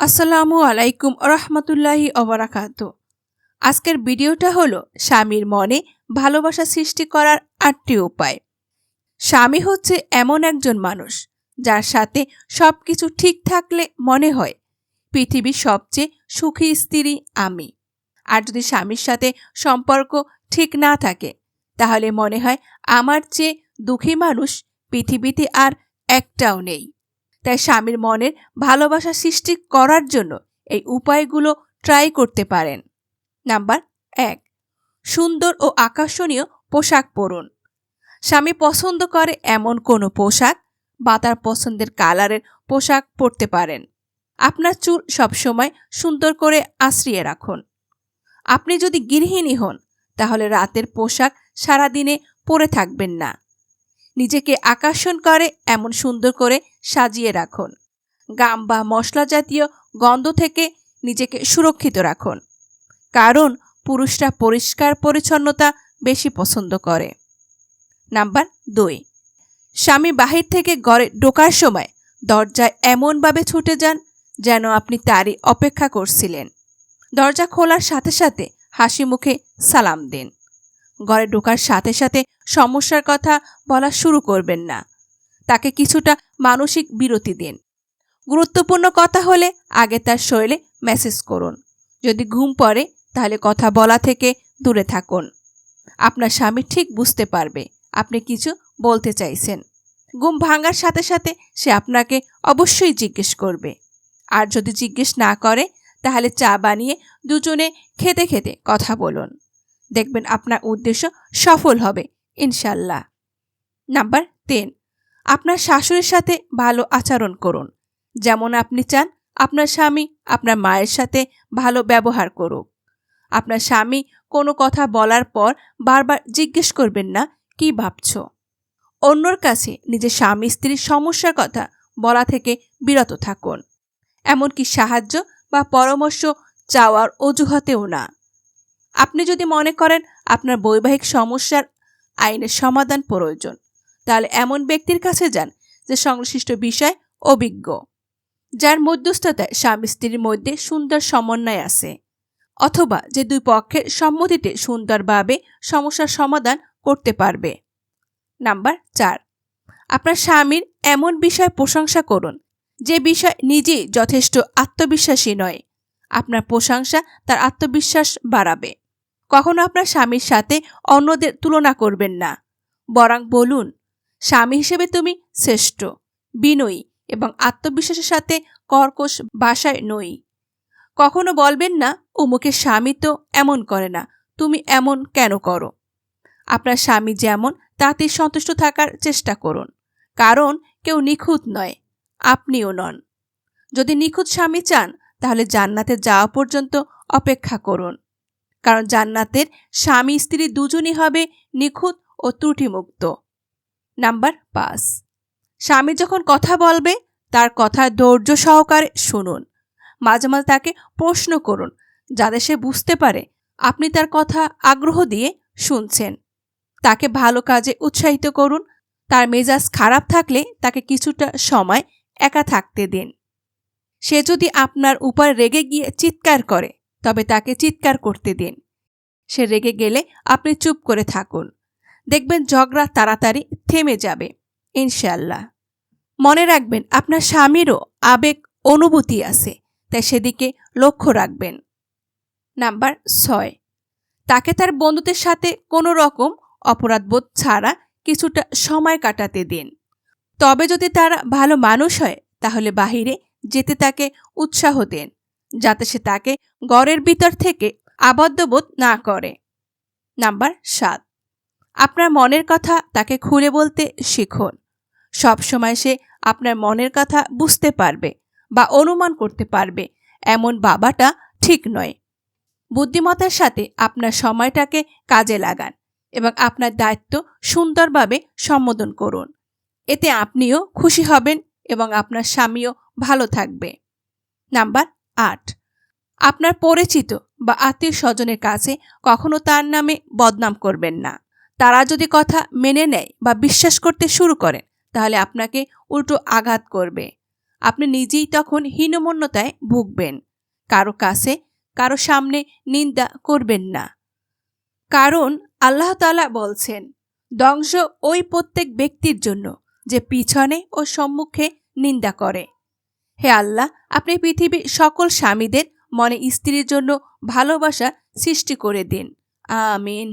আসসালামু আলাইকুম রহমতুল্লাহি ওবারাকাতু। আজকের ভিডিওটা হলো স্বামীর মনে ভালোবাসা সৃষ্টি করার ৮টি উপায়। স্বামী হচ্ছে এমন একজন মানুষ যার সাথে সবকিছু ঠিক থাকলে মনে হয় পৃথিবীর সবচেয়ে সুখী স্ত্রী আমি। আর যদি স্বামীর সাথে সম্পর্ক ঠিক না থাকে তাহলে মনে হয় আমার চেয়ে দুঃখী মানুষ পৃথিবীতে আর একটাও নেই। তাই স্বামীর মনের ভালোবাসা সৃষ্টি করার জন্য এই উপায়গুলো ট্রাই করতে পারেন। নাম্বার ১, সুন্দর ও আকর্ষণীয় পোশাক পরুন। স্বামী পছন্দ করে এমন কোনো পোশাক বা তার পছন্দের কালারের পোশাক পরতে পারেন। আপনার চুল সবসময় সুন্দর করে আঁচড়িয়ে রাখুন। আপনি যদি গৃহিণী হন তাহলে রাতের পোশাক সারাদিনে পরে থাকবেন না। নিজেকে আকর্ষণ করে এমন সুন্দর করে সাজিয়ে রাখুন। গাম বা মশলা জাতীয় গন্ধ থেকে নিজেকে সুরক্ষিত রাখুন, কারণ পুরুষরা পরিষ্কার পরিচ্ছন্নতা বেশি পছন্দ করে। নাম্বার ২, স্বামী বাহির থেকে ঘরে ঢোকার সময় দরজায় এমনভাবে ছুটে যান যেন আপনি তারই অপেক্ষা করছিলেন। দরজা খোলার সাথে সাথে হাসি মুখে সালাম দিন। ঘরে ঢোকার সাথে সাথে সমস্যার কথা বলা শুরু করবেন না। তাকে কিছুটা মানসিক বিরতি দিন। গুরুত্বপূর্ণ কথা হলে আগে তার শরীরে মেসেজ করুন। যদি ঘুম পড়ে তাহলে কথা বলা থেকে দূরে থাকুন। আপনার স্বামী ঠিক বুঝতে পারবে আপনি কিছু বলতে চাইছেন। ঘুম ভাঙার সাথে সাথে সে আপনাকে অবশ্যই জিজ্ঞেস করবে। আর যদি জিজ্ঞেস না করে তাহলে চা বানিয়ে দুজনে খেতে খেতে কথা বলুন। দেখবেন আপনার উদ্দেশ্য সফল হবে ইনশাল্লাহ। নাম্বার ৩, আপনার শাশুড়ির সাথে ভালো আচরণ করুন। যেমন আপনি চান আপনার স্বামী আপনার মায়ের সাথে ভালো ব্যবহার করুক। আপনার স্বামী কোনো কথা বলার পর বারবার জিজ্ঞেস করবেন না কি ভাবছ। অন্যর কাছে নিজের স্বামী স্ত্রীর সমস্যার কথা বলা থেকে বিরত থাকুন। এমনকি সাহায্য বা পরামর্শ চাওয়ার অজুহাতেও না। আপনি যদি মনে করেন আপনার বৈবাহিক সমস্যার আইনের সমাধান প্রয়োজন, তাহলে এমন ব্যক্তির কাছে যান যে সংশ্লিষ্ট বিষয় অভিজ্ঞ, যার মধ্যস্থতায় স্বামী স্ত্রীর মধ্যে সুন্দর সমন্বয় আছে, অথবা যে দুই পক্ষের সম্মতিতে সুন্দরভাবে সমস্যার সমাধান করতে পারবে। নাম্বার ৪, আপনার স্বামীর এমন বিষয় প্রশংসা করুন যে বিষয় নিজেই যথেষ্ট আত্মবিশ্বাসী নয়। আপনার প্রশংসা তার আত্মবিশ্বাস বাড়াবে। কখনো আপনার স্বামীর সাথে অন্যদের তুলনা করবেন না, বরং বলুন, স্বামী হিসেবে তুমি শ্রেষ্ঠ, বিনয়ী এবং আত্মবিশ্বাসের সাথে কর্কশ ভাষায় নই। কখনো বলবেন না অমুকের স্বামী তো এমন করে না, তুমি এমন কেন করো। আপনার স্বামী যেমন তাতে সন্তুষ্ট থাকার চেষ্টা করুন, কারণ কেউ নিখুঁত নয়, আপনিও নন। যদি নিখুঁত স্বামী চান তাহলে জান্নাতে যাওয়া পর্যন্ত অপেক্ষা করুন, কারণ জান্নাতের স্বামী স্ত্রী দুজনই হবে নিখুঁত ও ত্রুটিমুক্ত। নাম্বার ৫, স্বামী যখন কথা বলবে তার কথা ধৈর্য সহকারে শুনুন। মাঝে মাঝে তাকে প্রশ্ন করুন যাতে সে বুঝতে পারে আপনি তার কথা আগ্রহ দিয়ে শুনছেন। তাকে ভালো কাজে উৎসাহিত করুন। তার মেজাজ খারাপ থাকলে তাকে কিছুটা সময় একা থাকতে দিন। সে যদি আপনার উপর রেগে গিয়ে চিৎকার করে তবে তাকে চিৎকার করতে দিন। সে রেগে গেলে আপনি চুপ করে থাকুন। দেখবেন ঝগড়া তাড়াতাড়ি থেমে যাবে ইনশাআল্লাহ। মনে রাখবেন আপনার স্বামীরও আবেগ অনুভূতি আছে, তাই সেদিকে লক্ষ্য রাখবেন। নাম্বার ৬, তাকে তার বন্ধুদের সাথে কোনো রকম অপরাধবোধ ছাড়া কিছুটা সময় কাটাতে দিন। তবে যদি তারা ভালো মানুষ হয় তাহলে বাহিরে যেতে তাকে উৎসাহ দেন, যাতে সে তাকে ঘরের ভিতর থেকে আবদ্ধবোধ না করে। নাম্বার ৭, আপনার মনের কথা তাকে খুলে বলতে শিখুন। সবসময় সে আপনার মনের কথা বুঝতে পারবে বা অনুমান করতে পারবে এমন বাবাটা ঠিক নয়। বুদ্ধিমত্তার সাথে আপনার সময়টাকে কাজে লাগান এবং আপনার দায়িত্ব সুন্দরভাবে সম্বোধন করুন। এতে আপনিও খুশি হবেন এবং আপনার স্বামীও ভালো থাকবে। নাম্বার ৮, আপনার পরিচিত বা আত্মীয় স্বজনের কাছে কখনো তার নামে বদনাম করবেন না। তারা যদি কথা মেনে নেয় বা বিশ্বাস করতে শুরু করেন তাহলে আপনাকে উল্টো আঘাত করবে। আপনি নিজেই তখন হীনমন্যতায় ভুগবেন। কারো কাছে কারো সামনে নিন্দা করবেন না, কারণ আল্লাহ তাআলা বলছেন, ধ্বংস ওই প্রত্যেক ব্যক্তির জন্য যে পিছনে ও সম্মুখে নিন্দা করে। হে আল্লাহ, আপনি পৃথিবীর সকল স্বামীদের মনে স্ত্রীর জন্য ভালোবাসা সৃষ্টি করে দিন। আমিন।